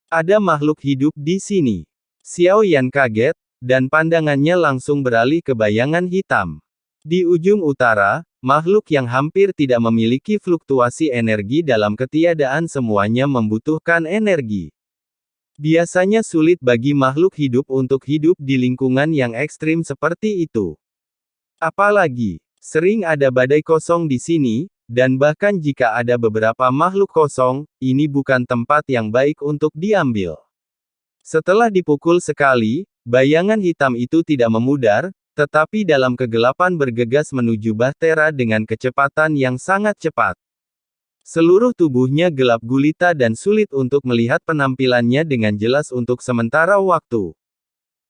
Ada makhluk hidup di sini. Xiao Yan kaget, dan pandangannya langsung beralih ke bayangan hitam. Di ujung utara, makhluk yang hampir tidak memiliki fluktuasi energi dalam ketiadaan semuanya membutuhkan energi. Biasanya sulit bagi makhluk hidup untuk hidup di lingkungan yang ekstrim seperti itu. Apalagi, sering ada badai kosong di sini, dan bahkan jika ada beberapa makhluk kosong, ini bukan tempat yang baik untuk diambil. Setelah dipukul sekali, bayangan hitam itu tidak memudar, tetapi dalam kegelapan bergegas menuju Bahtera dengan kecepatan yang sangat cepat. Seluruh tubuhnya gelap gulita dan sulit untuk melihat penampilannya dengan jelas untuk sementara waktu.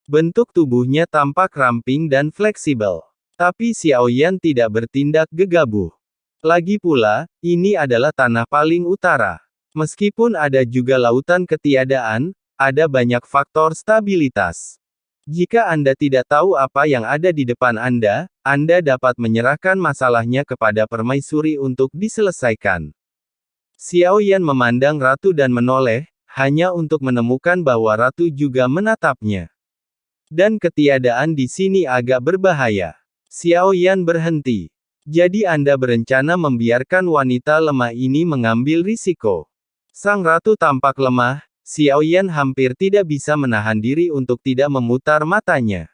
Bentuk tubuhnya tampak ramping dan fleksibel. Tapi Xiao Yan tidak bertindak gegabah. Lagi pula, ini adalah tanah paling utara. Meskipun ada juga lautan ketiadaan, ada banyak faktor stabilitas. Jika Anda tidak tahu apa yang ada di depan Anda dapat menyerahkan masalahnya kepada permaisuri untuk diselesaikan. Xiao Yan memandang ratu dan menoleh, hanya untuk menemukan bahwa ratu juga menatapnya. Dan ketiadaan di sini agak berbahaya. Xiao Yan berhenti. Jadi Anda berencana membiarkan wanita lemah ini mengambil risiko. Sang ratu tampak lemah, Xiao Yan hampir tidak bisa menahan diri untuk tidak memutar matanya.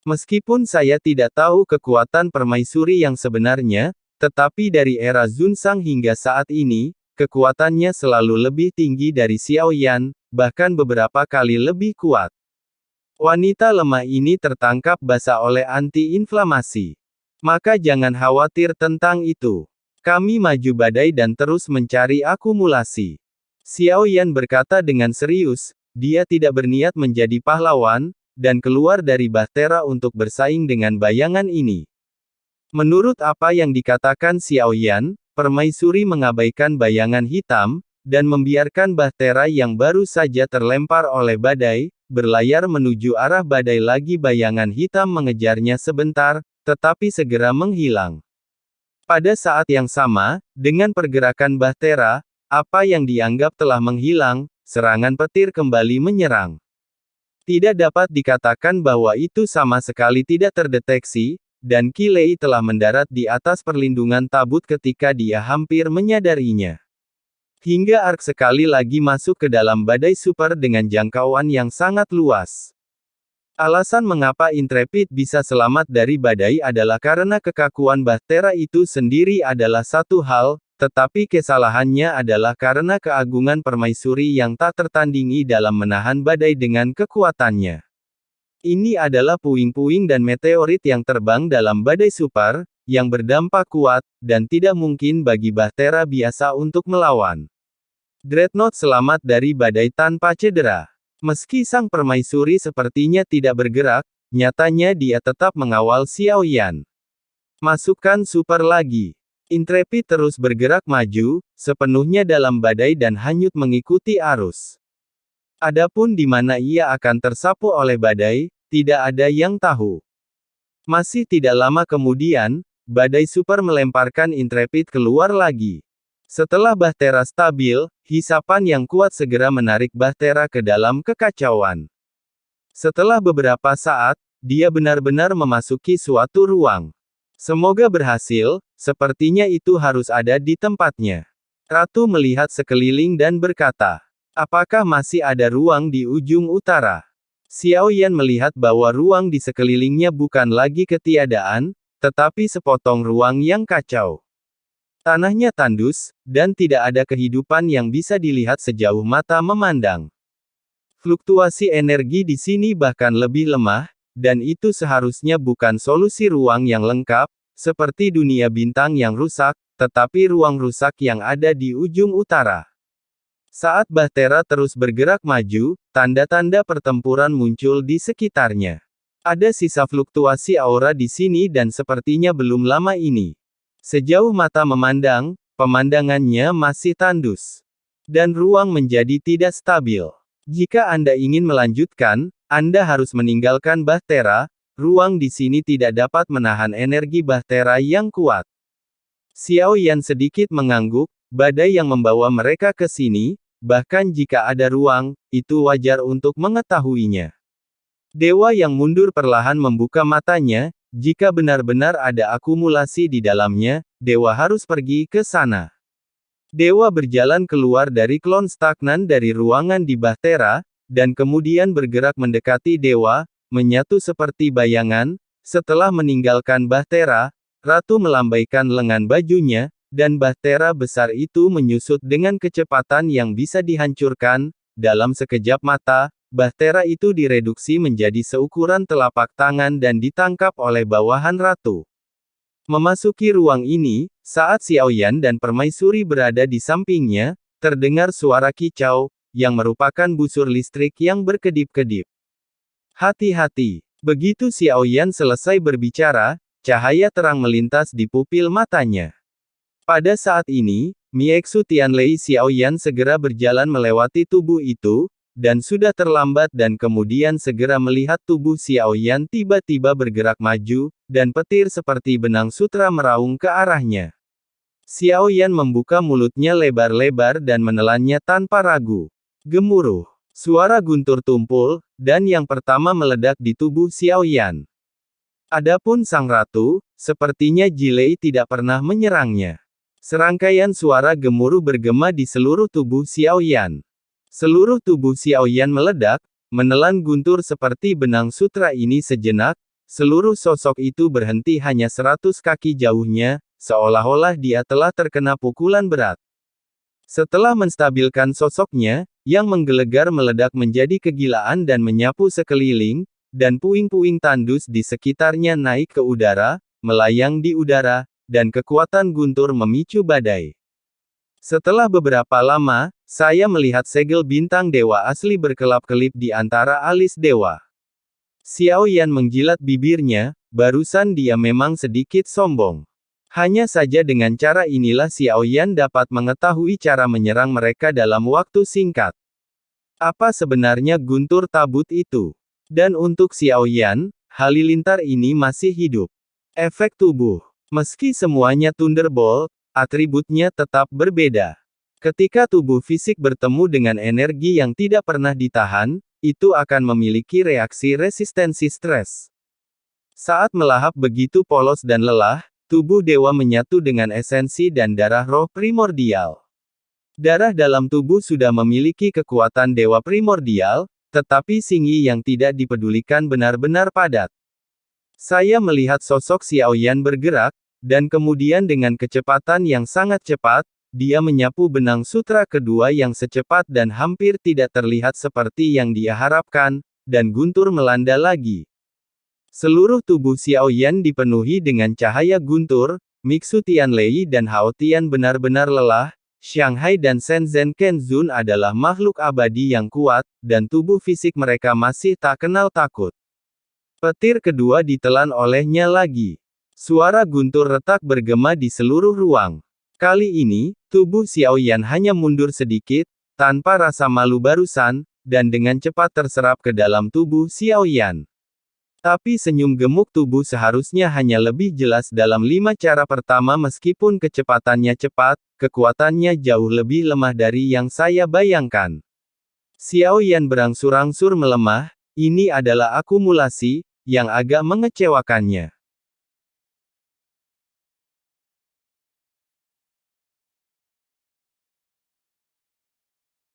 Meskipun saya tidak tahu kekuatan permaisuri yang sebenarnya, tetapi dari era Zunsang hingga saat ini, kekuatannya selalu lebih tinggi dari Xiao Yan, bahkan beberapa kali lebih kuat. Wanita lemah ini tertangkap basah oleh anti-inflamasi. Maka jangan khawatir tentang itu. Kami maju badai dan terus mencari akumulasi. Xiao Yan berkata dengan serius, dia tidak berniat menjadi pahlawan, dan keluar dari Bahtera untuk bersaing dengan bayangan ini. Menurut apa yang dikatakan Xiao Yan, permaisuri mengabaikan bayangan hitam, dan membiarkan Bahtera yang baru saja terlempar oleh badai, berlayar menuju arah badai lagi. Bayangan hitam mengejarnya sebentar, tetapi segera menghilang. Pada saat yang sama, dengan pergerakan Bahtera, apa yang dianggap telah menghilang, serangan petir kembali menyerang. Tidak dapat dikatakan bahwa itu sama sekali tidak terdeteksi, dan Qi Lei telah mendarat di atas perlindungan tabut ketika dia hampir menyadarinya. Hingga Ark sekali lagi masuk ke dalam badai super dengan jangkauan yang sangat luas. Alasan mengapa Intrepid bisa selamat dari badai adalah karena kekakuan Bahtera itu sendiri adalah satu hal, tetapi kesalahannya adalah karena keagungan permaisuri yang tak tertandingi dalam menahan badai dengan kekuatannya. Ini adalah puing-puing dan meteorit yang terbang dalam badai super, yang berdampak kuat, dan tidak mungkin bagi Bahtera biasa untuk melawan. Dreadnought selamat dari badai tanpa cedera. Meski sang permaisuri sepertinya tidak bergerak, nyatanya dia tetap mengawal Xiao Yan. Masukkan super lagi. Intrepid terus bergerak maju, sepenuhnya dalam badai dan hanyut mengikuti arus. Adapun di mana ia akan tersapu oleh badai, tidak ada yang tahu. Masih tidak lama kemudian, badai super melemparkan Intrepid keluar lagi. Setelah Bahtera stabil, hisapan yang kuat segera menarik Bahtera ke dalam kekacauan. Setelah beberapa saat, dia benar-benar memasuki suatu ruang. Semoga berhasil, sepertinya itu harus ada di tempatnya. Ratu melihat sekeliling dan berkata, apakah masih ada ruang di ujung utara? Xiao Yan melihat bahwa ruang di sekelilingnya bukan lagi ketiadaan, tetapi sepotong ruang yang kacau. Tanahnya tandus, dan tidak ada kehidupan yang bisa dilihat sejauh mata memandang. Fluktuasi energi di sini bahkan lebih lemah, dan itu seharusnya bukan solusi ruang yang lengkap, seperti dunia bintang yang rusak, tetapi ruang rusak yang ada di ujung utara. Saat Bahtera terus bergerak maju, tanda-tanda pertempuran muncul di sekitarnya. Ada sisa fluktuasi aura di sini dan sepertinya belum lama ini. Sejauh mata memandang, pemandangannya masih tandus. Dan ruang menjadi tidak stabil. Jika Anda ingin melanjutkan, Anda harus meninggalkan Bahtera, ruang di sini tidak dapat menahan energi Bahtera yang kuat. Xiao Yan sedikit mengangguk, badai yang membawa mereka ke sini, bahkan jika ada ruang, itu wajar untuk mengetahuinya. Dewa yang mundur perlahan membuka matanya, jika benar-benar ada akumulasi di dalamnya, dewa harus pergi ke sana. Dewa berjalan keluar dari klon stagnan dari ruangan di Bahtera, dan kemudian bergerak mendekati dewa, menyatu seperti bayangan. Setelah meninggalkan Bahtera, Ratu melambaikan lengan bajunya, dan Bahtera besar itu menyusut dengan kecepatan yang bisa dihancurkan. Dalam sekejap mata, Bahtera itu direduksi menjadi seukuran telapak tangan dan ditangkap oleh bawahan Ratu. Memasuki ruang ini, saat Xiaoyan dan Permaisuri berada di sampingnya, terdengar suara kicau, yang merupakan busur listrik yang berkedip-kedip. Hati-hati. Begitu Xiaoyan selesai berbicara, cahaya terang melintas di pupil matanya. Pada saat ini, Miexu Tianlei Xiaoyan segera berjalan melewati tubuh itu, dan sudah terlambat dan kemudian segera melihat tubuh Xiaoyan tiba-tiba bergerak maju, dan petir seperti benang sutra meraung ke arahnya. Xiaoyan membuka mulutnya lebar-lebar dan menelannya tanpa ragu. Gemuruh. Suara guntur tumpul, dan yang pertama meledak di tubuh Xiaoyan. Adapun sang ratu, sepertinya Jilei tidak pernah menyerangnya. Serangkaian suara gemuruh bergema di seluruh tubuh Xiaoyan. Seluruh tubuh Xiaoyan meledak, menelan guntur seperti benang sutra ini sejenak, seluruh sosok itu berhenti hanya 100 kaki jauhnya, seolah-olah dia telah terkena pukulan berat. Setelah menstabilkan sosoknya, yang menggelegar meledak menjadi kegilaan dan menyapu sekeliling, dan puing-puing tandus di sekitarnya naik ke udara, melayang di udara, dan kekuatan guntur memicu badai. Setelah beberapa lama, saya melihat segel bintang dewa asli berkelap-kelip di antara alis dewa. Xiaoyan menjilat bibirnya, barusan dia memang sedikit sombong. Hanya saja dengan cara inilah Xiaoyan dapat mengetahui cara menyerang mereka dalam waktu singkat. Apa sebenarnya guntur tabut itu? Dan untuk Xiaoyan, halilintar ini masih hidup. Efek tubuh. Meski semuanya Thunderbolt, atributnya tetap berbeda. Ketika tubuh fisik bertemu dengan energi yang tidak pernah ditahan, itu akan memiliki reaksi resistensi stres. Saat melahap begitu polos dan lelah, tubuh dewa menyatu dengan esensi dan darah roh primordial. Darah dalam tubuh sudah memiliki kekuatan dewa primordial, tetapi Xingyi yang tidak dipedulikan benar-benar padat. Saya melihat sosok Xiaoyan bergerak, dan kemudian dengan kecepatan yang sangat cepat, dia menyapu benang sutra kedua yang secepat dan hampir tidak terlihat seperti yang dia harapkan, dan guntur melanda lagi. Seluruh tubuh Xiaoyan dipenuhi dengan cahaya guntur, Mixu Tianlei dan Hao Tian benar-benar lelah. Shanghai dan Shenzhen Kenzun adalah makhluk abadi yang kuat, dan tubuh fisik mereka masih tak kenal takut. Petir kedua ditelan olehnya lagi. Suara guntur retak bergema di seluruh ruang. Kali ini, tubuh Xiaoyan hanya mundur sedikit, tanpa rasa malu barusan, dan dengan cepat terserap ke dalam tubuh Xiaoyan. Tapi senyum gemuk tubuh seharusnya hanya lebih jelas dalam 5 cara pertama meskipun kecepatannya cepat, kekuatannya jauh lebih lemah dari yang saya bayangkan. Xiaoyan berangsur-angsur melemah, ini adalah akumulasi, yang agak mengecewakannya.